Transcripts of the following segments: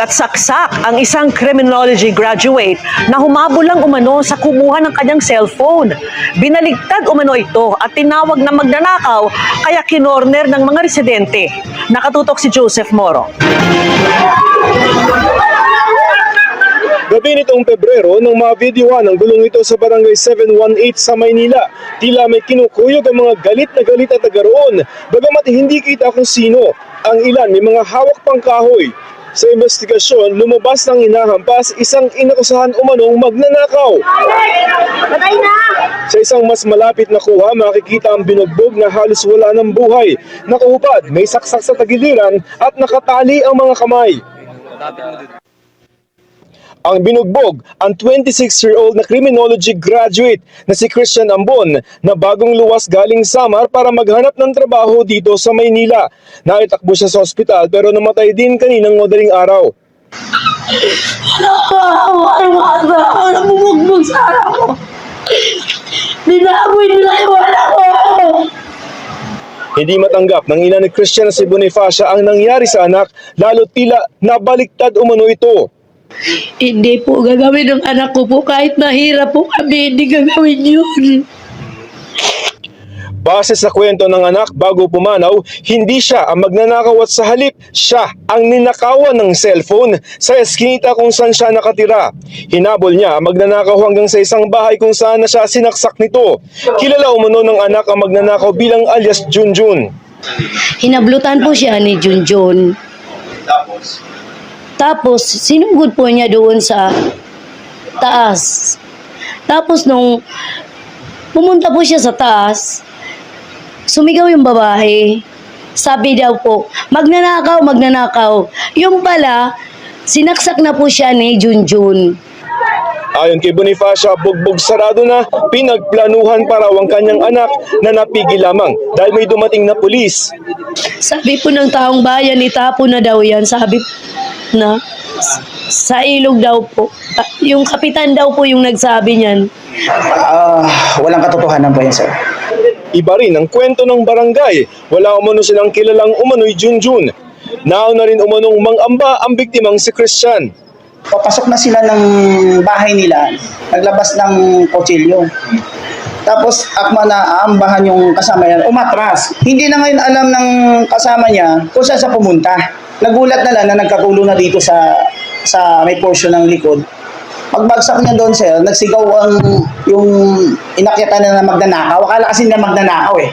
at saksak ang isang criminology graduate na humabol lang umano sa kumuha ng kanyang cellphone. Binaligtad umano ito at tinawag na magnanakaw kaya kinorner ng mga residente. Nakatutok si Joseph Moro. Gabi nitong Pebrero, nang ma-videoan ang gulong ito sa Barangay 718 sa Maynila, tila may kinukuyog ang mga galit na galit at taga roon, bagamat hindi kita kung sino. Ang ilan may mga hawak pang kahoy. Sa investigasyon, lumabas ng hinahampas isang inakusahan umanong magnanakaw. Sa isang mas malapit na kuha, makikita ang binugbog na halos wala ng buhay. Nakahubad, may saksak sa tagiliran at nakatali ang mga kamay. Ang binugbog, ang 26-year-old na criminology graduate na si Christian Ambon na bagong luwas galing Samar para maghanap ng trabaho dito sa Maynila. Naitakbo siya sa ospital pero namatay din kaninang madaling araw. Ako na bumugbog sa anak ko. Binaboy nila yung anak ko. Hindi matanggap ng ina ni Christian na si Bonifacia ang nangyari sa anak, lalo tila nabaliktad umano ito. Hindi po gagawin ng anak ko po. Kahit mahirap po kami, hindi gagawin yun. Base sa kwento ng anak bago pumanaw, hindi siya ang magnanakaw at sa halip, siya ang ninakawan ng cellphone sa eskinita kung saan siya nakatira. Hinabol niya ang magnanakaw hanggang sa isang bahay kung saan na siya sinaksak nito. Kilala umano ng anak ang magnanakaw bilang alias Junjun. Hinablutan po siya ni Junjun. Tapos, sinugod po niya doon sa taas. Tapos, nung pumunta po siya sa taas, sumigaw yung babae. Sabi daw po, magnanakaw, magnanakaw. Yung pala, sinaksak na po siya ni Junjun. Ayon kay Bonifacia, bugbog sarado na, pinagplanuhan para ang kanyang anak na napigil lamang dahil may dumating na pulis. Sabi po ng taong bayan, itapo na daw yan. Sabi na sa ilog daw po. Yung kapitan daw po yung nagsabi niyan. Walang katotohanan po yan, sir. Iba rin ang kwento ng barangay. Wala umano silang kilalang umano'y Junjun. Nauna rin umanong mangamba ang biktimang si Christian. Papasok na sila ng bahay nila, naglabas ng kutsilyo. Tapos akma na aambahan yung kasama niya, umatras. Hindi na ngayon alam ng kasama niya kung saan siya pumunta. Nagulat na lang na nagkagulo na dito sa may portion ng likod. Pagbagsak niya doon, sir, nagsigaw yung inakyatan na magnanakaw. Akala kasi na magnanakaw eh.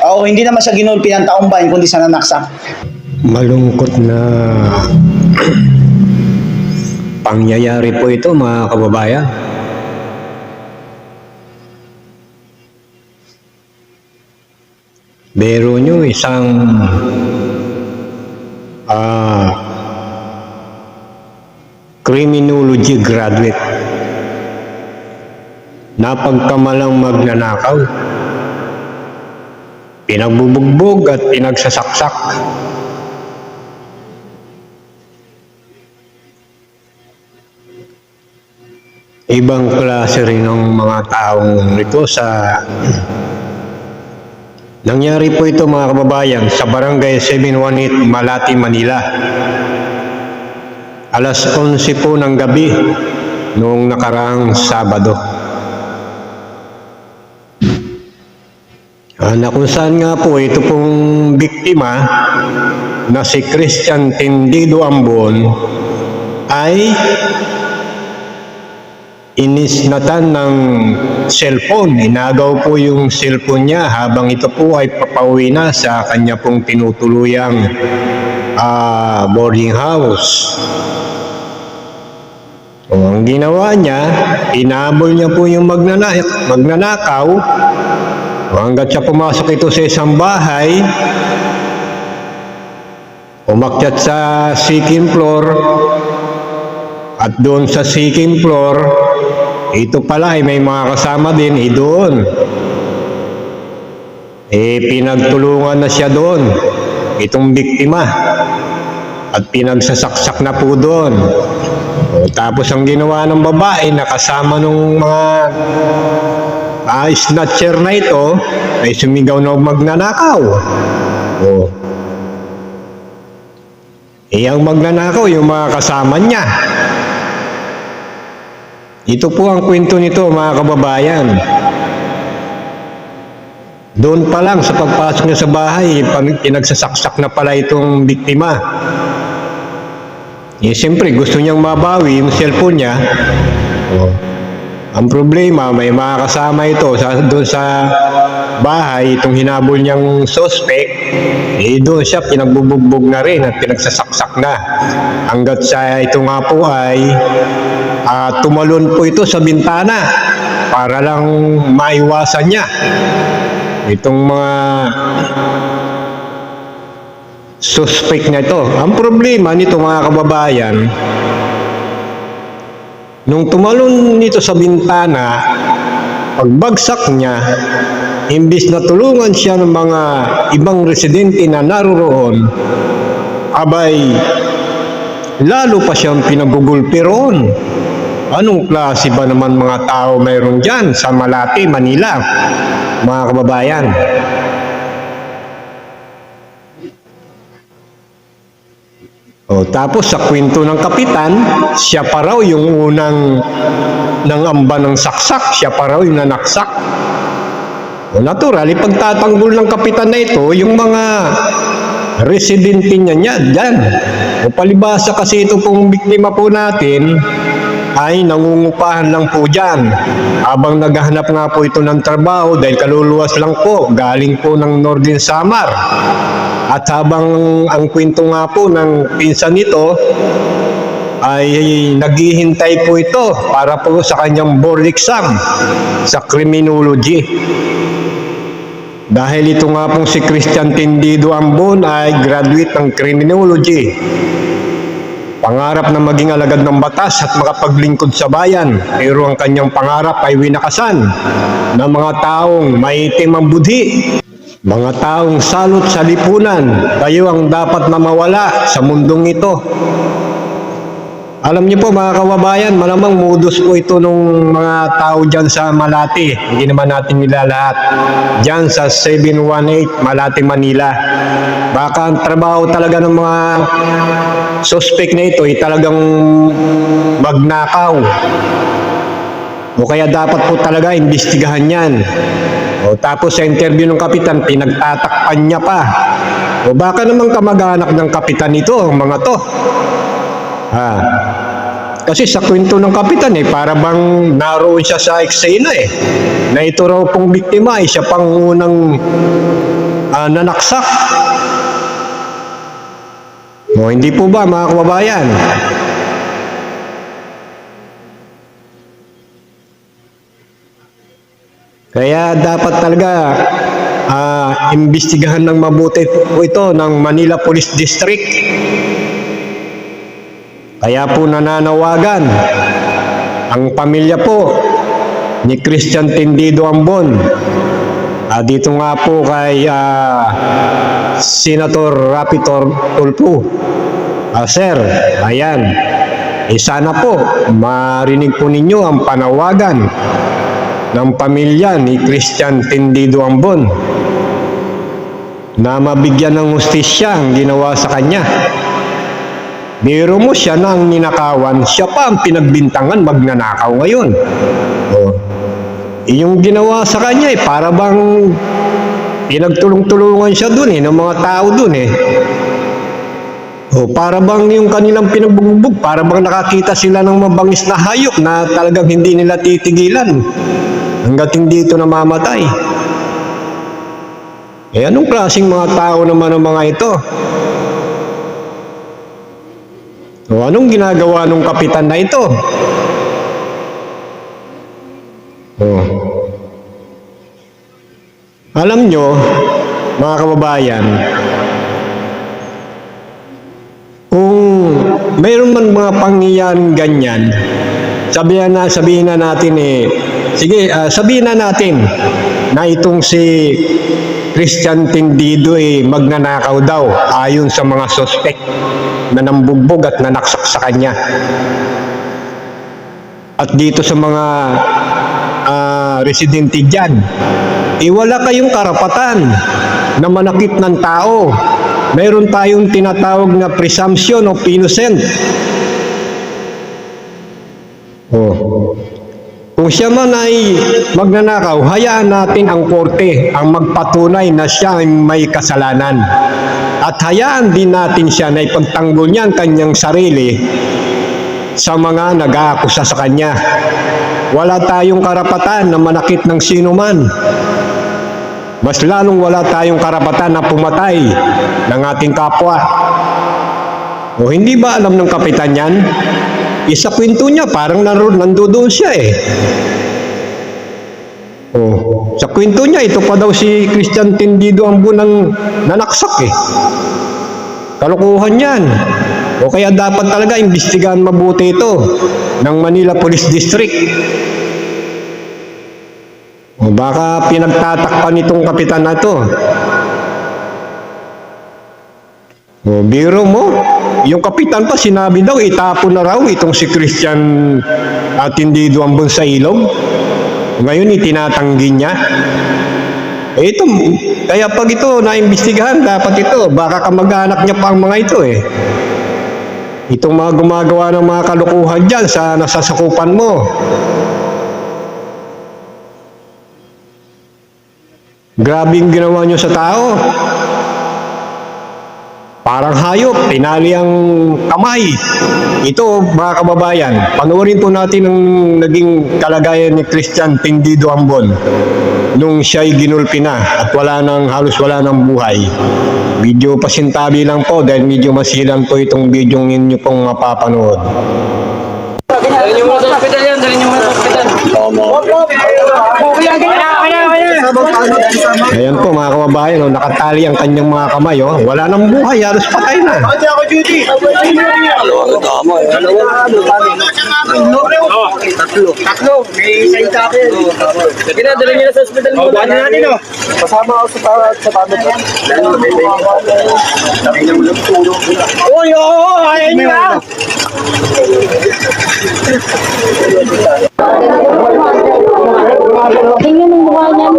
Oo, hindi naman siya ginulpi ng taong bayan kundi sa nanaksak. Malungkot na pangyayari po ito, mga kababayan. Biro nyo isang criminology graduate na pagkamalang magnanakaw, pinagbubugbog at pinagsasaksak. Ibang klase rin ng mga taong ito sa nangyari po ito, mga kababayan, sa Barangay 718, Malati, Manila. Alas 11 po ng gabi noong nakaraang Sabado. Na kung saan nga po ito pong biktima na si Christian Tendido Ambon ay inisnatan ng cellphone. Inagaw po yung cellphone niya habang ito po ay papauwi na sa kanya pong tinutuluyang boarding house. So, ang ginawa niya, inabol niya po yung magnanakaw. Hanggat siya pumasok ito sa isang bahay, umakyat sa second floor, at doon sa second floor, ito pala ay may mga kasama din, doon. Pinagtulungan na siya doon, itong biktima. At pinagsasaksak na po doon. Tapos ang ginawa ng babae, nakasama nung mga snatcher na ito, ay sumigaw na magnanakaw. Ang magnanakaw, yung mga kasama niya. Ito po ang kwento nito, mga kababayan. Doon pa lang sa pagpasok niya sa bahay, pinagsasaksak na pala itong biktima. Siyempre, gusto niyang mabawi yung cellphone niya. Ang problema, may mga kasama ito doon sa bahay, itong hinabol niyang suspect, doon siya pinagbubugbog na rin at pinagsasaksak na. Hanggat sa ito nga po ay tumalon po ito sa bintana para lang maiwasan niya itong mga suspect na ito. Ang problema nito, mga kababayan, nung tumalon nito sa bintana, pagbagsak niya, imbis na tulungan siya ng mga ibang residente na naroroon, abay, lalo pa siyang pinagugulpi roon. Anong klase ba naman mga tao mayroon dyan sa Malate, Manila, mga kababayan? Tapos sa kwento ng kapitan, siya pa raw yung unang nangamba ng saksak, siya pa raw yung nanaksak. Natural, ipagtatanggol ng kapitan na ito yung mga residente niya dyan. Palibasa kasi ito pong biktima po natin ay nangungupahan lang po dyan. Habang naghahanap nga po ito ng trabaho dahil kaluluwas lang po, galing po ng Northern Samar. At habang ang kwento nga po ng pinsan nito ay naghihintay po ito para po sa kanyang board exam sa criminology. Dahil ito nga pong si Christian Tendido Ambon ay graduate ng criminology. Pangarap na maging alagad ng batas at makapaglingkod sa bayan, pero ang kanyang pangarap ay winakasan ng mga taong maitim ang budhi, mga taong salot sa lipunan. Kayo ang dapat na mawala sa mundong ito. Alam niyo po, mga kababayan, malamang modus po ito nung mga tao dyan sa Malate. Hindi naman natin nilalahat. Dyan sa 718 Malate, Manila. Baka ang trabaho talaga ng mga suspect na ito ay talagang magnakaw. O kaya dapat po talaga imbestigahan yan. Tapos sa interview ng kapitan, pinagtatakpan niya pa. O baka naman kamag-anak ng kapitan ito, ang mga to. Kasi sa kwento ng kapitan para bang naroon siya sa eksena na ito raw pong biktima siya pang unang nanaksak. Hindi po ba, mga kababayan? Kaya dapat talaga imbestigahan ng mabuti po ito ng Manila Police District. Kaya po nananawagan ang pamilya po ni Christian Tendido Ambon. Dito nga po kay Senator Rapi Tulfo. Sir, ayan. Sana po marinig po ninyo ang panawagan ng pamilya ni Christian Tendido Ambon na mabigyan ng hustisya ang ginawa sa kanya. Biro mo, siya na ang ninakawan, siya pa ang pinagbintangan magnanakaw ngayon. Yung ginawa sa kanya para bang pinagtulong-tulungan siya dun ng mga tao dun para bang yung kanilang pinagbugbog, para bang nakakita sila ng mabangis na hayop na talagang hindi nila titigilan hanggat hindi ito namamatay. Anong klaseng mga tao naman ang mga ito? Anong ginagawa ng kapitan na ito? Alam nyo, mga kababayan, kung mayroon man mga pangyayaring ganyan, sabihin na natin sige, sabihin na natin na itong si Christian Tendido magnanakaw daw ayon sa mga suspect na nambugbog at nanaksak sa kanya. At dito sa mga residente dyan, wala kayong karapatan na manakit ng tao, mayroon tayong tinatawag na presumption of innocent. Kung siya man ay magnanakaw, hayaan natin ang korte ang magpatunay na siya ay may kasalanan. At hayaan din natin siya na ipagtanggol niya ang kanyang sarili sa mga nag-aakusa sa kanya. Wala tayong karapatan na manakit ng sino man. Mas lalong wala tayong karapatan na pumatay ng ating kapwa. O hindi ba alam ng kapitan yan? Isa kwento niya, parang nandoon siya eh. Sa kwento niya, ito pa daw si Christian Tendido ang bunang nanaksak eh. Kalukuhan yan. O kaya dapat talaga imbestigahan mabuti ito ng Manila Police District. O baka pinagtatakpan itong kapitan na ito. O biro mo, yung kapitan pa sinabi daw itapon na raw itong si Christian Tendido ambon sa ilog. Ngayon itinatanggi niya. Ito, kaya pag ito naimbestigahan, dapat ito, baka kamag-anak niya pa ang mga ito eh. Itong mga gumagawa ng mga kalukuhan dyan sa nasasakupan mo. Grabe yung ginawa nyo sa tao. Parang hayop, tinali ang kamay. Ito, mga kababayan, panoorin po natin ang naging kalagayan ni Christian Tendido ambon nung siya'y ginulpi na at halos wala nang buhay. Video pasintabi lang po dahil medyo masilan po itong video ninyo pong mapapanood. Dalhin niyo muna sa hospital yan, dalhin niyo muna sa hospital. Ayan po mga kababayan, nakatali ang kanyang mga kamay. Wala nang buhay, halos patay na. Tatlo. May isa yung takin. Sige na, dalhin niyo na sa hospital muna. Buwan natin o. Kasama ako sa tabi ko. Uy, oo, ayaw niyo na. Tingnan ang mukha niya.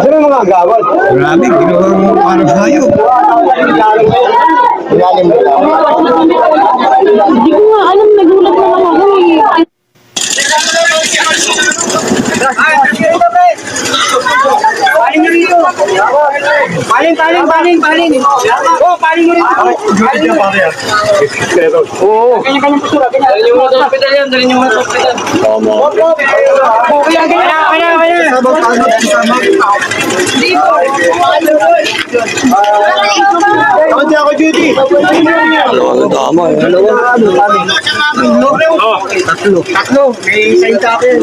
Sino mga agawad? Grabe, ginawa mo parang hayop. Hindi ko nga alam, nagulat na lang ako eh. Paling nyo rito. Paling. Oh, paling nyo rito. Oo. Kanya-kanyang postura. Dalhin nyo muna sa hospital yan. Dalhin nyo muna sa hospital. Kaya. Kasi ako duty. Tatlo. May isa yung takin.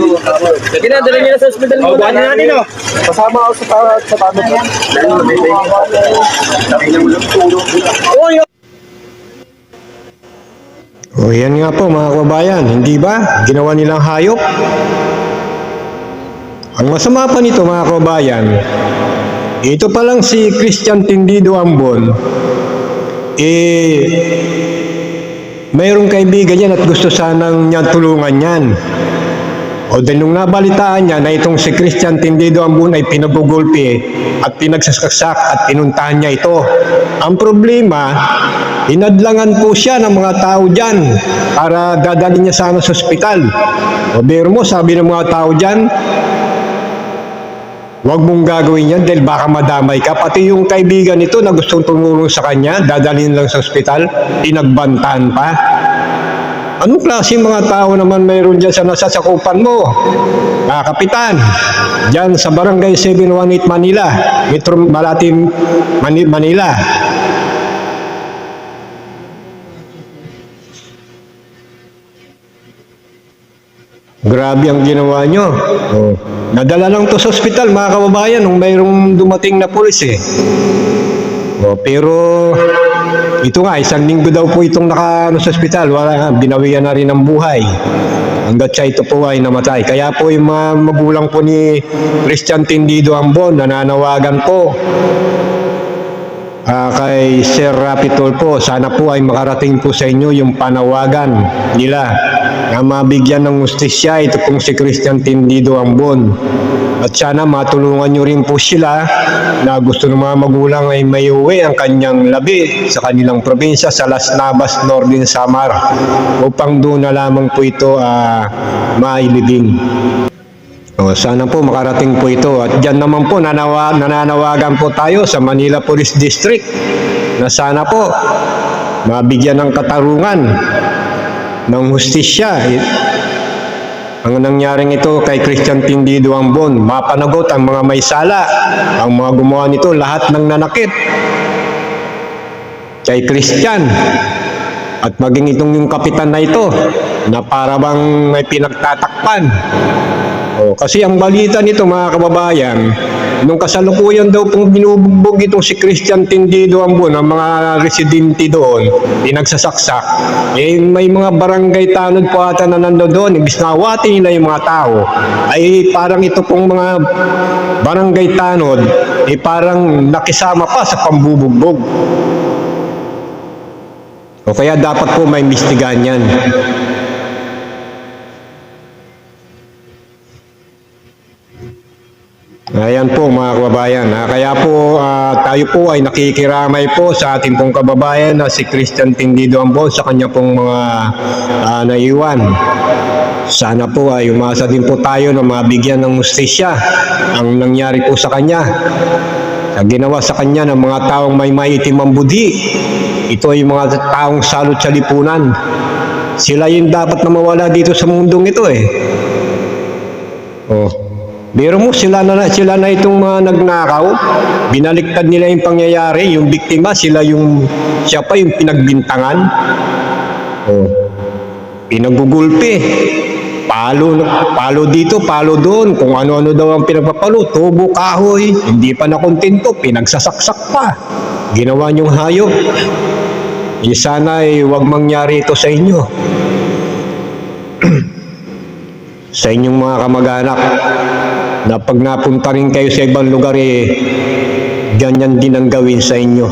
Sige na, dalhin nyo na sa hospital muna. Buwan natin o. Kasama ako sa tabi ko. O yan nga po mga kababayan, hindi ba? Ginawa nilang hayop. Ang masama pa nito mga kababayan, ito pa lang si Christian Tendido ambon, mayroong kaibigan yan at gusto sanang niyang tulungan yan. O dahil nung nabalitaan niya na itong si Christian Tendido ambon ay pinagugulpi at pinagsasaksak at pinuntahan niya ito. Ang problema, inadlangan po siya ng mga tao dyan para dadalhin niya sana sa ospital. O biro mo, sabi ng mga tao dyan, huwag mong gagawin yan dahil baka madamay ka. Pati yung kaibigan nito na gustong tumulong sa kanya, dadalhin lang sa ospital, pinagbantaan pa. Anong klase mga tao naman mayroon dyan sa nasasakupan mo? Kapitan, dyan sa Barangay 718 Manila, Metro Malati, Manila. Grabe ang ginawa nyo. Nadala lang to sa ospital mga kababayan nung mayroong dumating na pulis eh. Pero ito nga, isang linggo daw po itong sa ospital, binawian na rin ang buhay. Hanggat siya ito po ay namatay. Kaya po yung mga magulang po ni Christian Tendido ambon, nananawagan po kay Sir Rapi Tulfo, sana po ay makarating po sa inyo yung panawagan nila na mabigyan ng hustisya ito pong si Christian Tendido ambon. At sana matulungan nyo rin po sila na gusto ng mga magulang ay may uwi ang kanyang labi sa kanilang probinsya sa Las Navas, Northern Samar upang doon na lamang po ito mailibing. Sana po makarating po ito. At dyan naman po nananawagan po tayo sa Manila Police District na sana po mabigyan ng katarungan ng hustisya. Ang nangyaring ito kay Christian Tindido Ambon, mapanagot ang mga may sala, ang mga gumawa nito, lahat ng nanakit kay Christian. At maging itong yung kapitan na ito, na para bang may pinagtatakpan. Kasi ang balita nito mga kababayan, nung kasalukuyan daw pong binubugbog itong si Christian Tindido Ambon, ang mga residente doon, pinagsasaksak, may mga barangay tanod po ata na nandoon, ibis na awati nila yung mga tao, ay parang ito pong mga barangay tanod, parang nakisama pa sa pambubugbog. Kaya dapat po may imbestigahan yan. Ayan po mga kababayan. Kaya po tayo po ay nakikiramay po sa ating pong kababayan na si Christian Tindido Ambon sa kanya pong mga naiwan. Sana po ay umasa din po tayo na mabigyan ng hustisya ang nangyari po sa kanya. Sa ginawa sa kanya ng mga taong may maitim ang budi. Ito ay mga taong salot sa lipunan. Sila yung dapat na mawala dito sa mundong ito Biro mo, sila na itong mga nagnakaw, binaliktad nila yung pangyayari, yung biktima, siya pa yung pinagbintangan. Pinagugulpi, palo dito, palo doon, kung ano-ano daw ang pinagpapalo, tubo, kahoy, hindi pa nakontento, pinagsasaksak pa. Ginawa niyong hayop. Sana ay huwag mangyari ito sa inyo. Sa inyong mga kamag-anak, na pag napunta rin kayo sa ibang lugar, ganyan din ang gawin sa inyo.